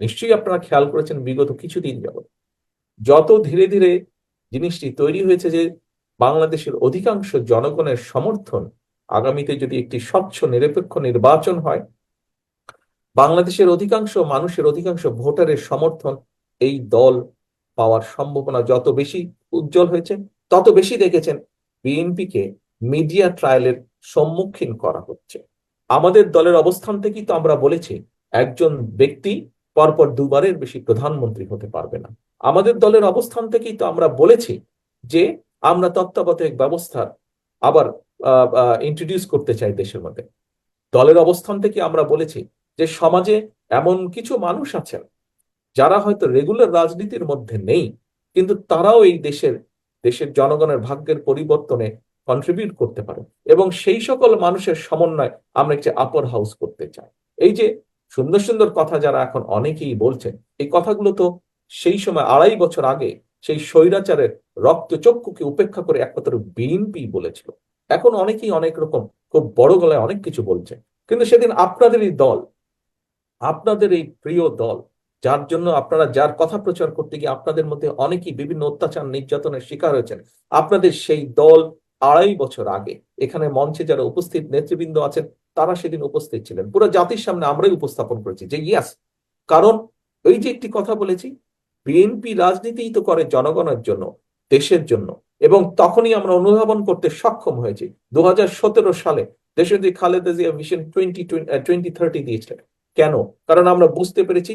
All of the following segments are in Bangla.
নিশ্চয়ই আপনারা খেয়াল করেছেন বিগত কিছুদিন যাবত যত ধীরে ধীরে জিনিসটি তৈরি হয়েছে যে বাংলাদেশের অধিকাংশ জনগণের সমর্থন, আগামীতে যদি একটি স্বচ্ছ নিরপেক্ষ নির্বাচন হয়, বাংলাদেশের অধিকাংশ মানুষের অধিকাংশ ভোটারের সমর্থন এই দল পাওয়ার সম্ভাবনা যত বেশি উজ্জ্বল হয়েছে, তত বেশি দেখেছেন বিএনপিকে মিডিয়া ট্রায়ালের সম্মুখীন করা হচ্ছে। আমাদের দলের অবস্থান থেকেই তো আমরা বলেছি একজন ব্যক্তি পরপর দুবারের বেশি প্রধানমন্ত্রী হতে পারবে না। আমাদের দলের অবস্থান থেকেই তো আমরা বলেছি যে আমরা তত্ত্বাবধায়ক ব্যবস্থা আবার ইন্ট্রোডিউস করতে চাই দেশের মধ্যে। দলের অবস্থান থেকে আমরা বলেছি যে সমাজে এমন কিছু মানুষ আছেন যারা হয়তো রেগুলার রাজনীতির মধ্যে নেই, কিন্তু তারাও এই দেশের দেশের জনগণের ভাগ্যের পরিবর্তনে কন্ট্রিবিউট করতে পারে, এবং সেই সকল মানুষের সমন্বয় আমরা একটি আপার হাউস করতে চাই। এই যে সুন্দর সুন্দর কথা যারা এখন অনেকেই বলছেন, এই কথাগুলো তো সেই সময় 2.5 বছর আগে সেই স্বৈরাচারের রক্তচক্ষুকে উপেক্ষা করে একমাত্র বিএনপি বলেছিল। এখন অনেকেই অনেক রকম খুব বড় গলায় অনেক কিছু বলছে, কিন্তু সেদিন আপনাদেরই দল, আপনাদের এই প্রিয় দল, যার জন্য আপনারা যার কথা প্রচার করতে গিয়ে আপনাদের মধ্যে অনেকেই বিভিন্ন অত্যাচার নির্যাতনের শিকার হয়েছেন, আপনাদের সেই দল 2.5 বছর আগে এখানে মঞ্চে যারা উপস্থিত নেতৃবৃন্দ আছেন তারা সেদিন উপস্থিত ছিলেন। পুরো জাতির সামনে আমরাই উপস্থাপন করেছি যে ইয়াস, কারণ ওই যে একটি কথা বলেছি, বিএনপি রাজনীতিই তো করে জনগণের জন্য, দেশের জন্য। এবং তখনই আমরা অনুধাবন করতে সক্ষম হয়েছি 2017 সালে দেশনেত্রী খালেদা জিয়া ভিশন 2030 দিয়েছিলেন। কেন? কারণ আমরা বুঝতে পেরেছি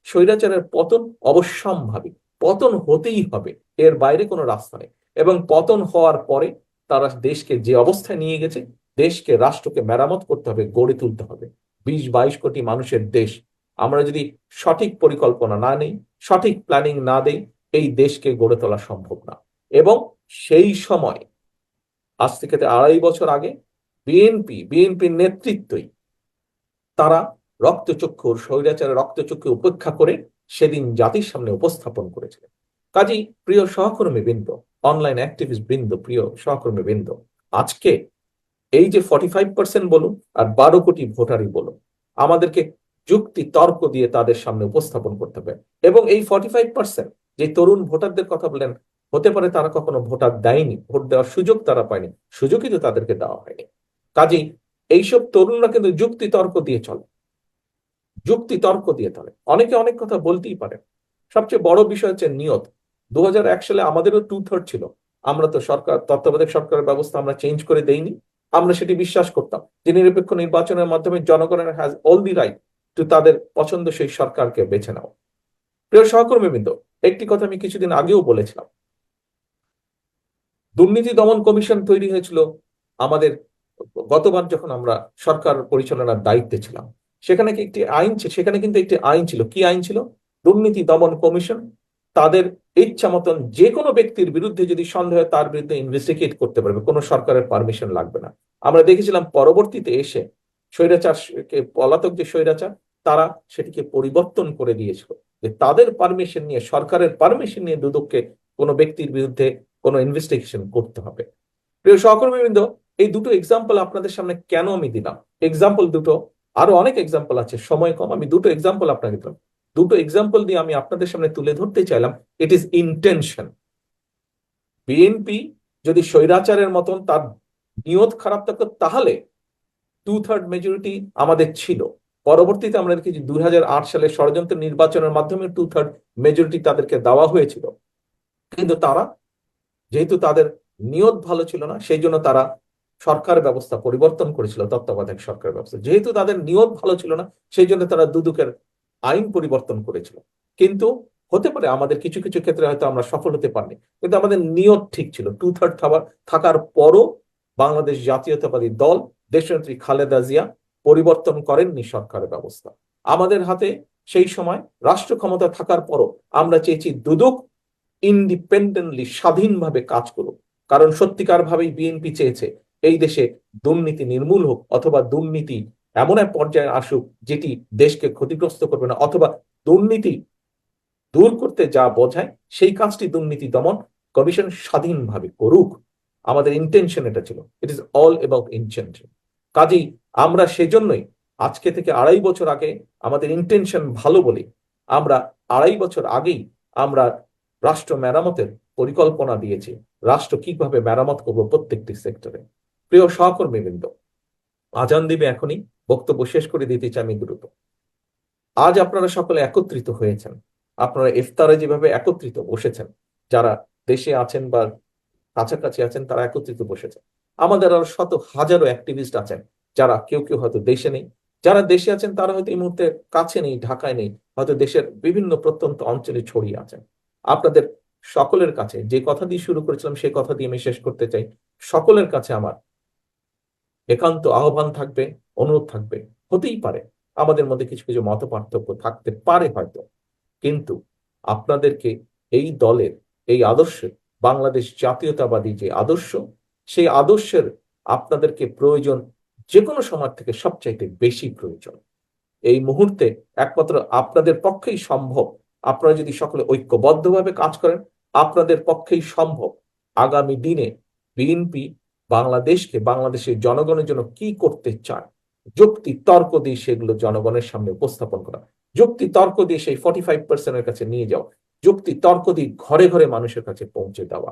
স্বৈরাচারের পতন অবশ্যম্ভাবী, পতন হতেই হবে, এর বাইরে কোনো রাস্তা নেই। এবং পতন হওয়ার পরে তারা দেশকে যে অবস্থায় নিয়ে গেছে, দেশকে রাষ্ট্রকে মেরামত করতে হবে, গড়ে তুলতে হবে। 20-22 কোটি মানুষের দেশ, আমরা যদি সঠিক পরিকল্পনা না নেই, সঠিক প্ল্যানিং না দেই, এই দেশকে গড়ে তোলা সম্ভব না। এবং সেই সময়, আজ থেকে 2.5 বছর আগে বিএনপির নেতৃত্বই তারা স্বৈরাচারের রক্তচক্ষু উপেক্ষা করে সেদিন জাতির সামনে উপস্থাপন করেছিলেন। কাজেই প্রিয় সহকর্মী বৃন্দ, অনলাইন অ্যাক্টিভিস্ট বৃন্দ, প্রিয় সহকর্মী বৃন্দ, আজকে এই যে 45% বলুন আর 12 কোটি ভোটারই বলুন, আমাদেরকে যুক্তি তর্ক দিয়ে তাদের সামনে উপস্থাপন করতে হবে। এবং এই 45% যে তরুণ ভোটারদের কথা বলেন, হতে পারে তারা কখনো ভোটার দেয়নি, ভোট দেওয়ার সুযোগ তারা পায়নি, সুযোগই তো তাদেরকে দেওয়া হয়নি। কাজেই এইসব তরুণরা কিন্তু যুক্তি তর্ক দিয়ে চলে, যুক্তি তর্ক দিয়ে চলে, অনেকে অনেক কথা বলতেই পারে। সবচেয়ে বড় বিষয় হচ্ছে নিয়ত। 2001 সালে আমাদেরও 2/3 ছিল, আমরা তো তত্ত্বাবধায়ক সরকারের ব্যবস্থা আমরা চেঞ্জ করে দেইনি। আমরা সেটি বিশ্বাস করতাম যে নিরপেক্ষ নির্বাচনের মাধ্যমে জনগণের has all the right two তাদের পছন্দসই সরকারকে বেছে নেওয়া। প্রিয় সহকর্মীবৃন্দ, একটি কথা আমি কিছুদিন আগেও বলেছিলাম, দুর্নীতি দমন কমিশন তৈরি হয়েছিল আমাদের গতবার যখন আমরা সরকার পরিচালনার দায়িত্বে ছিলাম। সেখানে কিন্তু একটি আইন ছিল। কি আইন ছিল? দুর্নীতি দমন কমিশন তাদের ইচ্ছা মতন যে কোনো ব্যক্তির বিরুদ্ধে যদি সন্দেহ হয় তার বিরুদ্ধে ইনভেস্টিগেট করতে পারবে, কোনো সরকারের পারমিশন লাগবে না। আমরা দেখেছিলাম পরবর্তীতে এসে পলাতক যে স্বৈরাচার, তারা সেটিকে পরিবর্তন করে দিয়েছিল যে তাদের পারমিশন নিয়ে, সরকারের পারমিশন নিয়ে দুদককে কোনো ব্যক্তির বিরুদ্ধে কোনো ইনভেস্টিগেশন করতে হবে। প্রিয় সহকর্মীবৃন্দ, এই দুটো এক্সাম্পল আপনাদের সামনে কেন আমি দিলাম? এক্সাম্পল দুটো, আরো অনেক এক্সাম্পল আছে, সময় কম, আমি দুটো এক্সাম্পল আপনাকে দিলাম। দুটো এক্সাম্পল দিয়ে আমি আপনাদের সামনে তুলে ধরতে চাইলাম ইট ইজ ইন্টেনশন। বিএনপি যদি স্বৈরাচারের মতন তার নিয়ত খারাপ থাকতো, তাহলে 2/3 মেজরিটি আমাদের ছিল। পরবর্তীতে আমরা দেখেছি 2008 সালে ষড়যন্ত্র নির্বাচনের মাধ্যমে 2/3 মেজরিটি তাদেরকে দেওয়া হয়েছিল। কিন্তু তারা, যেহেতু তাদের নিয়ত ভালো ছিল না, সেই জন্য তারা সরকার ব্যবস্থা পরিবর্তন করেছিল, তত্ত্বাবধায়ক সরকার ব্যবস্থা। যেহেতু তাদের নিয়ত ভালো ছিল না, সেই জন্য তারা দুদকের আইন পরিবর্তন করেছিল। কিন্তু হতে পারে আমাদের কিছু কিছু ক্ষেত্রে হয়তো আমরা সফল হতে পারিনি, কিন্তু আমাদের নিয়ত ঠিক ছিল। 2/3 থাকার পরও বাংলাদেশ জাতীয়তাবাদী দল, দেশনেত্রী খালেদা জিয়া পরিবর্তন করেননি সরকারের ব্যবস্থা। আমাদের হাতে সেই সময় রাষ্ট্র ক্ষমতা থাকার পরও আমরা চেয়েছি দুদক ইন্ডিপেন্ডেন্টলি, স্বাধীনভাবে কাজ করুক। কারণ সত্যিকার ভাবেই বিএনপি চেয়েছে এই দেশে দুর্নীতি নির্মূল হোক, অথবা দুর্নীতি এমন এক পর্যায়ে আসুক যেটি দেশকে ক্ষতিগ্রস্ত করবে না, অথবা দুর্নীতি দূর করতে যা বোঝায় সেই কাজটি দুর্নীতি দমন কমিশন স্বাধীনভাবে করুক। আমাদের ইন্টেনশন এটা ছিল। It is all about intention. কাজেই আমরা সেজন্যই আজকে থেকে 2.5 বছর আগে আমাদের ইন্টেনশন ভালো বলে আমরা 2.5 বছর আগেই আমরা রাষ্ট্র মেরামতের পরিকল্পনা দিয়েছি, রাষ্ট্র কিভাবে মেরামত করবো প্রত্যেকটি সেক্টরে। প্রিয় সহকর্মীবৃন্দ, আজান দিবে এখনই, বক্তব্য শেষ করে দিতে চাই আমি দ্রুত। আজ আপনারা সকলে একত্রিত হয়েছেন, আপনারা ইফতারে যেভাবে একত্রিত বসেছেন, যারা দেশে আছেন বা কাছাকাছি আছেন তারা একত্রিত বসেছেন। আমাদের আরো শত হাজারো অ্যাক্টিভিস্ট আছেন, যারা কেউ কেউ হয়তো দেশে নেই, যারা দেশে আছেন তারা হয়তো এই মুহূর্তে কাছে নেই, ঢাকায় নেই, হয়তো দেশের বিভিন্ন প্রত্যন্ত অঞ্চলে ছড়িয়ে আছেন। আপনাদের সকলের কাছে যে কথা দিয়ে শুরু করেছিলাম সেই কথা দিয়ে আমি শেষ করতে চাই। সকলের কাছে আমার একান্ত আহ্বান থাকবে, অনুরোধ থাকবে। হতেই পারে আমাদের মধ্যে কিছু কিছু মত পার্থক্য থাকতে পারে হয়তো, কিন্তু আপনাদেরকে এই দলের, এই আদর্শের, বাংলাদেশ জাতীয়তাবাদী যে আদর্শ, সেই আদর্শের আপনাদেরকে প্রয়োজন যে কোনো সময় থেকে সবচাইতে বেশি প্রয়োজন। এই মুহূর্তে একমাত্র আপনাদের পক্ষেই সম্ভব, আপনারা যদি সকলে ঐক্যবদ্ধভাবে কাজ করেন, আপনাদের পক্ষেই সম্ভব আগামী দিনে বিএনপি বাংলাদেশকে, বাংলাদেশের জনগণের জন্য কি করতে চায়, যুক্তি তর্ক দিয়ে সেগুলো জনগণের সামনে উপস্থাপন করা, যুক্তি তর্ক দিয়ে সেই 45% কাছে নিয়ে যাওয়া, যুক্তি তর্ক দিয়ে ঘরে ঘরে মানুষের কাছে পৌঁছে দেওয়া।